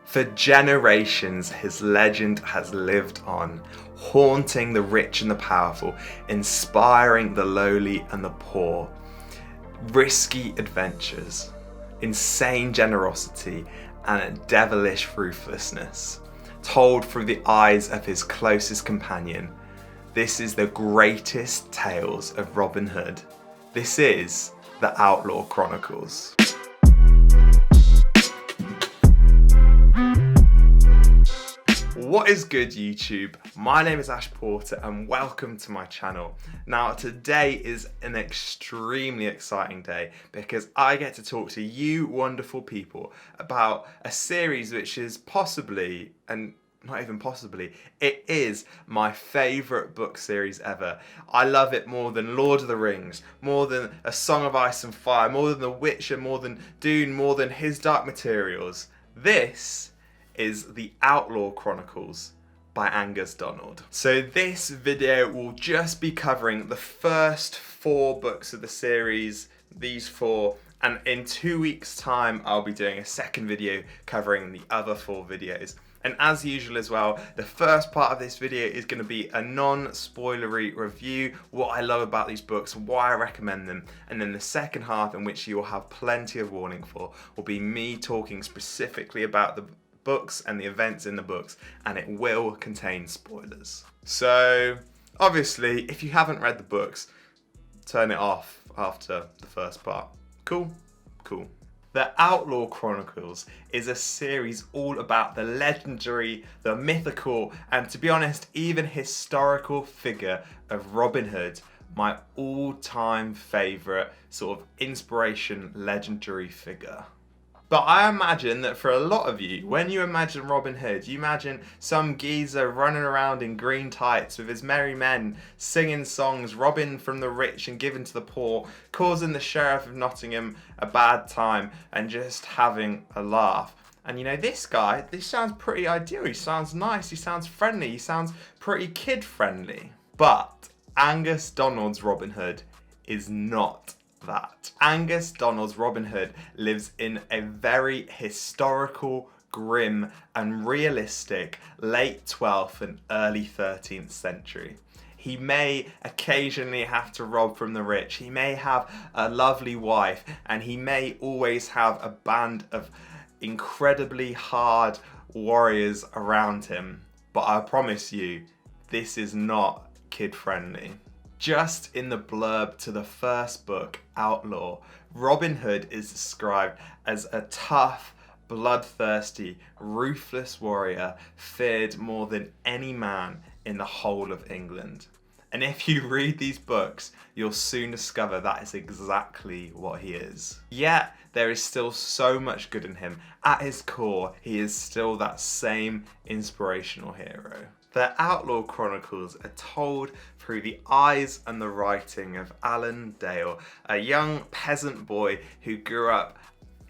For generations, his legend has lived on, haunting the rich and the powerful, inspiring the lowly and the poor. Risky adventures, insane generosity, and devilish ruthlessness, told through the eyes of his closest companion. This is the greatest tales of Robin Hood. This is the Outlaw Chronicles. What is good, YouTube? My name is Ash Porter and welcome to my channel. Now today is an extremely exciting day because I get to talk to you wonderful people about a series which is possibly, and not even possibly, it is my favourite book series ever. I love it more than Lord of the Rings, more than A Song of Ice and Fire, more than The Witcher, more than Dune, more than His Dark Materials. This is the Outlaw Chronicles by Angus. So this video will just be covering the first 4 books of the series, these 4, and in 2 weeks time I'll be doing a second video covering the other 4 videos. And as usual as well, the first part of this video is going to be a non-spoilery review, what I love about these books, why I recommend them, and then the second half, in which you will have plenty of warning for, will be me talking specifically about the books and the events in the books, and it will contain spoilers. So obviously if you haven't read the books, turn it off after the first part. Cool? Cool. The Outlaw Chronicles is a series all about the legendary, the mythical, and to be honest, even historical figure of Robin Hood, my all-time favourite sort of inspiration, legendary figure. But I imagine that for a lot of you, when you imagine Robin Hood, you imagine some geezer running around in green tights with his merry men, singing songs, robbing from the rich and giving to the poor, causing the Sheriff of Nottingham a bad time, and just having a laugh. And you know, this guy, this sounds pretty ideal. He sounds nice, he sounds friendly, he sounds pretty kid-friendly. But Angus Donald's Robin Hood is not that. Angus Donald's Robin Hood lives in a very historical, grim and realistic late 12th and early 13th century. He may occasionally have to rob from the rich, he may have a lovely wife, and he may always have a band of incredibly hard warriors around him. But I promise you, this is not kid-friendly. Just in the blurb to the first book, Outlaw, Robin Hood is described as a tough, bloodthirsty, ruthless warrior feared more than any man in the whole of England. And if you read these books, you'll soon discover that is exactly what he is. Yet, there is still so much good in him. At his core, he is still that same inspirational hero. The Outlaw Chronicles are told through the eyes and the writing of Alan Dale, a young peasant boy who grew up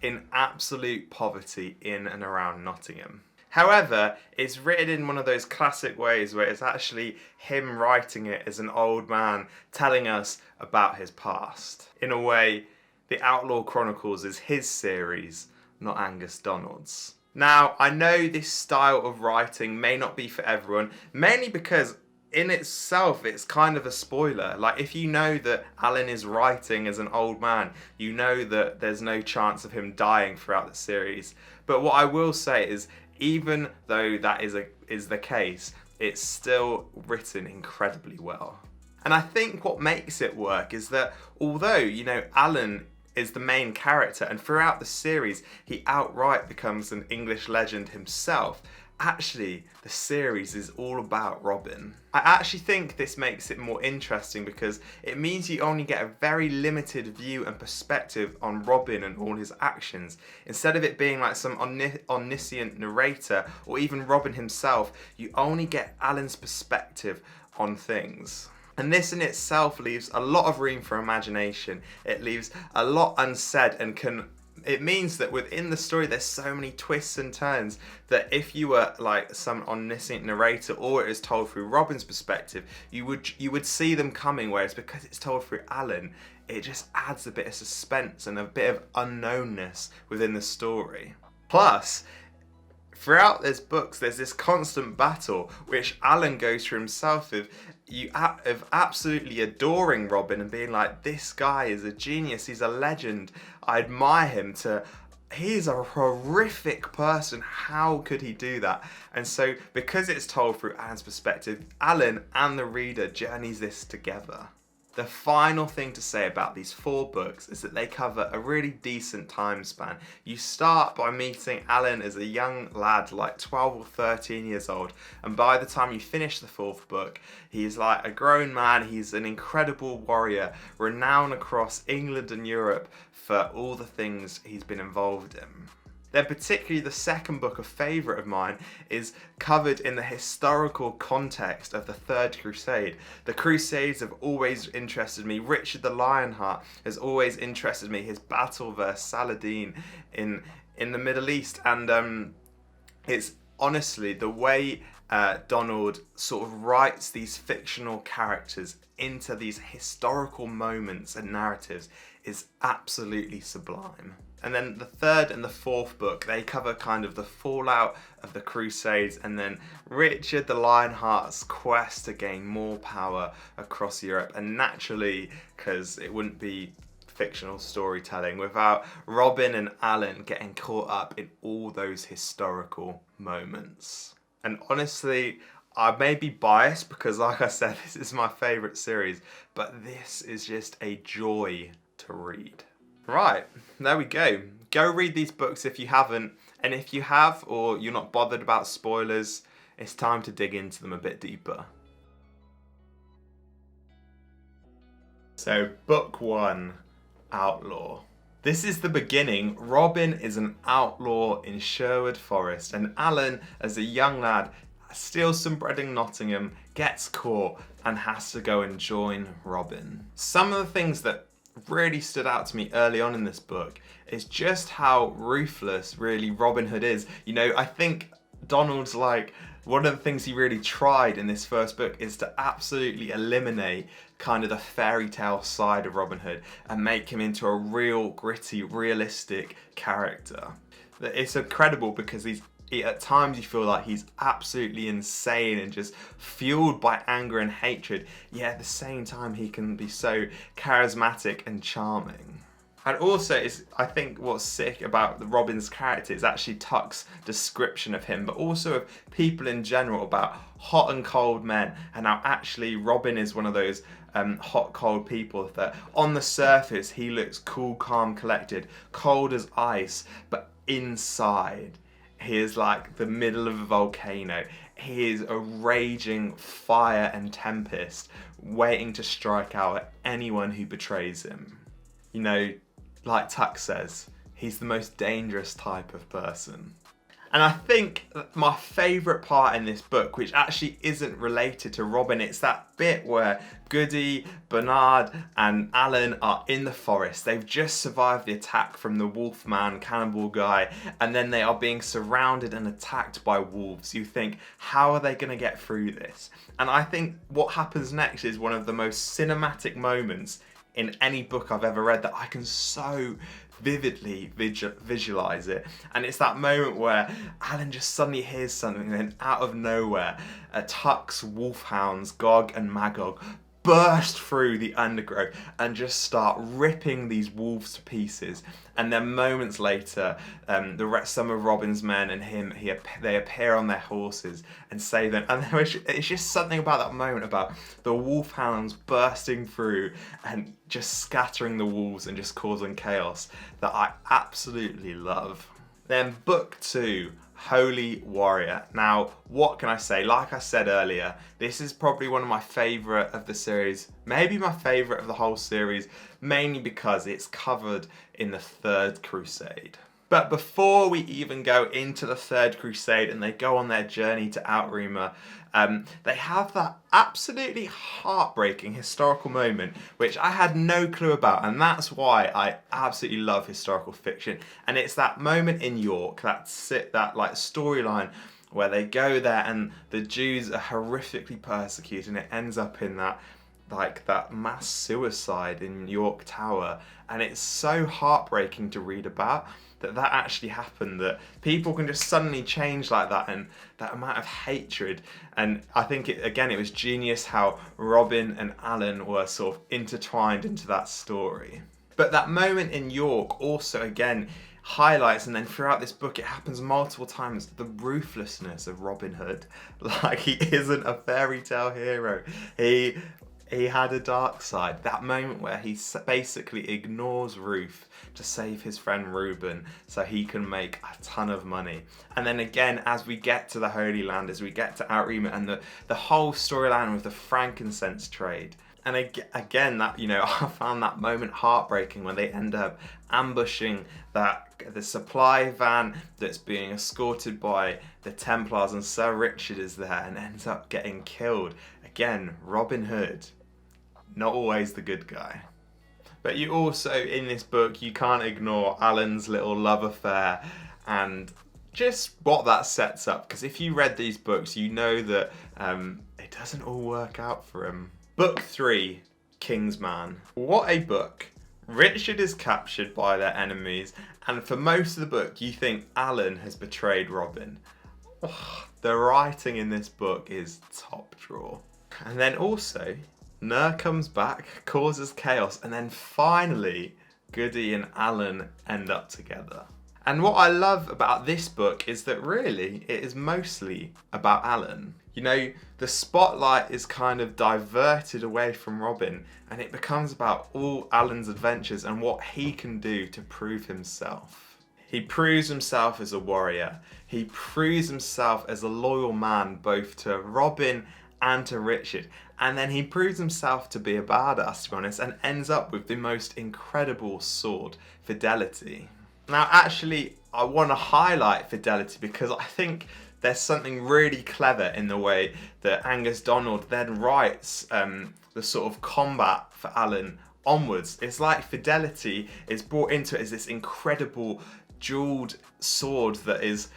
in absolute poverty in and around Nottingham. However, it's written in one of those classic ways where it's actually him writing it as an old man telling us about his past. In a way, the Outlaw Chronicles is his series, not Angus Donald's. Now, I know this style of writing may not be for everyone, mainly because in itself it's kind of a spoiler. Like, if you know that Alan is writing as an old man, you know that there's no chance of him dying throughout the series. But what I will say is, even though that is the case, it's still written incredibly well. And I think what makes it work is that although, you know, Alan is the main character, and throughout the series he outright becomes an English legend himself, actually the series is all about Robin. I actually think this makes it more interesting because it means you only get a very limited view and perspective on Robin and all his actions. Instead of it being like some omniscient narrator or even Robin himself, you only get Alan's perspective on things. And this in itself leaves a lot of room for imagination. It leaves a lot unsaid and it means that within the story there's so many twists and turns that if you were like some omniscient narrator or it is told through Robin's perspective, you would see them coming, whereas because it's told through Alan, it just adds a bit of suspense and a bit of unknownness within the story. Plus, throughout this book, there's this constant battle which Alan goes through himself of absolutely adoring Robin and being like, this guy is a genius, he's a legend, I admire him, to he's a horrific person, how could he do that? And so because it's told through Alan's perspective, Alan and the reader journeys this together. The final thing to say about these 4 books is that they cover a really decent time span. You start by meeting Alan as a young lad, like 12 or 13 years old, and by the time you finish the 4th book, he's like a grown man, he's an incredible warrior, renowned across England and Europe for all the things he's been involved in. Then particularly the 2nd book, a favourite of mine, is covered in the historical context of the Third Crusade. The Crusades have always interested me. Richard the Lionheart has always interested me. His battle versus Saladin in the Middle East. And it's honestly the way Donald sort of writes these fictional characters into these historical moments and narratives is absolutely sublime. And then the 3rd and the 4th book, they cover kind of the fallout of the Crusades and then Richard the Lionheart's quest to gain more power across Europe. And naturally, because it wouldn't be fictional storytelling without Robin and Alan getting caught up in all those historical moments. And honestly, I may be biased because, like I said, this is my favourite series, but this is just a joy to read. Right, there we go. Go read these books if you haven't, and if you have, or you're not bothered about spoilers, it's time to dig into them a bit deeper. So, book 1, Outlaw. This is the beginning. Robin is an outlaw in Sherwood Forest, and Alan, as a young lad, steals some bread in Nottingham, gets caught, and has to go and join Robin. Some of the things that really stood out to me early on in this book is just how ruthless really Robin Hood is. You know, I think Donald's like, one of the things he really tried in this first book is to absolutely eliminate kind of the fairy tale side of Robin Hood and make him into a real gritty, realistic character. It's incredible because at times you feel like he's absolutely insane and just fueled by anger and hatred, yet at the same time he can be so charismatic and charming. And also, I think what's sick about the Robin's character is actually Tuck's description of him, but also of people in general, about hot and cold men, and how actually Robin is one of those hot, cold people that on the surface he looks cool, calm, collected, cold as ice, but inside he is like the middle of a volcano. He is a raging fire and tempest waiting to strike out at anyone who betrays him. You know, like Tuck says, he's the most dangerous type of person. And I think my favourite part in this book, which actually isn't related to Robin, it's that bit where Goody, Bernard and Alan are in the forest. They've just survived the attack from the Wolfman cannibal guy, and then they are being surrounded and attacked by wolves. You think, how are they going to get through this? And I think what happens next is one of the most cinematic moments in any book I've ever read that I can so vividly visualize it. And it's that moment where Alan just suddenly hears something and then out of nowhere Tuck's wolfhounds Gog and Magog burst through the undergrowth and just start ripping these wolves to pieces. And then moments later, some of Robin's men and him, they appear on their horses and save them. And it's just something about that moment, about the wolfhounds bursting through and just scattering the wolves and just causing chaos, that I absolutely love. Then book 2, Holy Warrior. Now, what can I say? Like I said earlier, this is probably one of my favourite of the series, maybe my favourite of the whole series, mainly because it's covered in the Third Crusade. But before we even go into the Third Crusade and they go on their journey to Outremer, they have that absolutely heartbreaking historical moment, which I had no clue about, and that's why I absolutely love historical fiction. And it's that moment in York, that like storyline where they go there and the Jews are horrifically persecuted, and it ends up in that mass suicide in York Tower, and it's so heartbreaking to read about. that actually happened, that people can just suddenly change like that, and that amount of hatred. And I think, it was genius how Robin and Alan were sort of intertwined into that story. But that moment in York also, again, highlights, and then throughout this book it happens multiple times, the ruthlessness of Robin Hood. Like, he isn't a fairy tale hero. He had a dark side. That moment where he basically ignores Ruth to save his friend Reuben so he can make a ton of money. And then again, as we get to the Holy Land, as we get to Outremer, and the whole storyline with the frankincense trade. And again, that, I found that moment heartbreaking when they end up ambushing the supply van that's being escorted by the Templars, and Sir Richard is there and ends up getting killed. Again, Robin Hood, not always the good guy. But you also, in this book, you can't ignore Alan's little love affair and just what that sets up. Because if you read these books, you know that it doesn't all work out for him. Book 3, Kingsman. What a book. Richard is captured by their enemies, and for most of the book you think Alan has betrayed Robin. The writing in this book is top drawer. And then also, Ner comes back, causes chaos, and then finally Goody and Alan end up together. And what I love about this book is that really it is mostly about Alan. The spotlight is kind of diverted away from Robin, and it becomes about all Alan's adventures and what he can do to prove himself. He proves himself as a warrior. He proves himself as a loyal man both to Robin and to Richard. And then he proves himself to be a badass, to be honest, and ends up with the most incredible sword, Fidelity. Now, actually, I want to highlight Fidelity because I think there's something really clever in the way that Angus Donald then writes the sort of combat for Alan onwards. It's like Fidelity is brought into it as this incredible jeweled sword that is,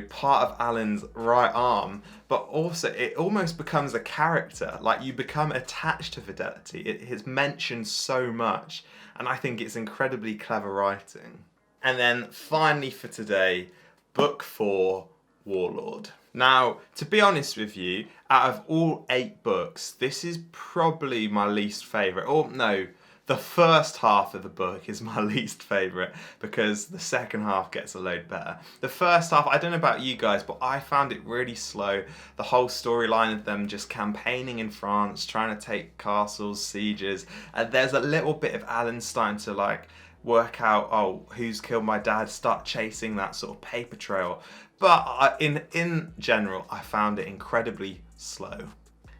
part of Alan's right arm, but also it almost becomes a character. Like, you become attached to Fidelity. It is mentioned so much, and I think it's incredibly clever writing. And then finally for today, Book 4, Warlord. Now, to be honest with you, out of all 8 books, this is probably my least favourite. Or no, the first half of the book is my least favourite because the second half gets a load better. The first half, I don't know about you guys, but I found it really slow. The whole storyline of them just campaigning in France, trying to take castles, sieges. There's a little bit of Alan starting to work out, who's killed my dad, start chasing that sort of paper trail. But in general, I found it incredibly slow.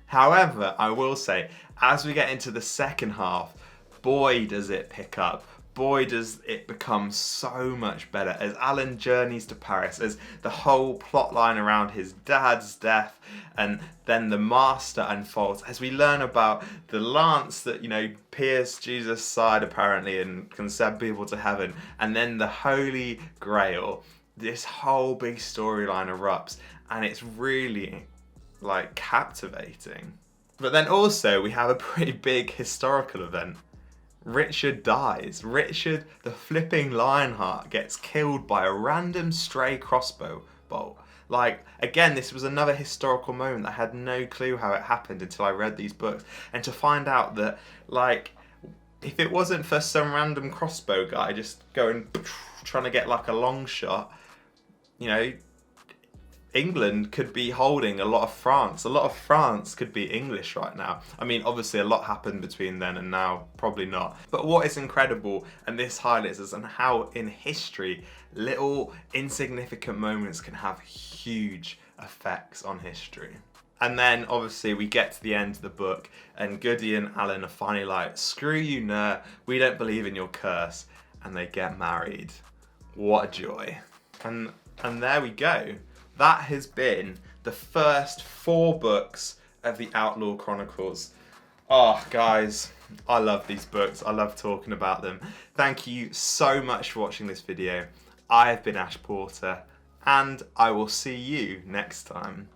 However, I will say, as we get into the second half, boy does it pick up. Boy does it become so much better as Alan journeys to Paris, as the whole plot line around his dad's death and then the Master unfolds, as we learn about the lance that, pierced Jesus' side apparently and can send people to heaven, and then the Holy Grail. This whole big storyline erupts and it's really captivating. But then also we have a pretty big historical event. Richard dies. Richard, the flipping Lionheart, gets killed by a random stray crossbow bolt. Again, this was another historical moment. I had no clue how it happened until I read these books. And to find out that, if it wasn't for some random crossbow guy just going, trying to get a long shot, England could be holding a lot of France. A lot of France could be English right now. I mean, obviously a lot happened between then and now, probably not. But what is incredible, and this highlights us, and how in history, little insignificant moments can have huge effects on history. And then obviously we get to the end of the book and Goody and Alan are finally like, screw you, Ner, we don't believe in your curse. And they get married. What a joy. And there we go. That has been the first 4 books of the Outlaw Chronicles. Oh, guys, I love these books. I love talking about them. Thank you so much for watching this video. I have been Ash Porter, and I will see you next time.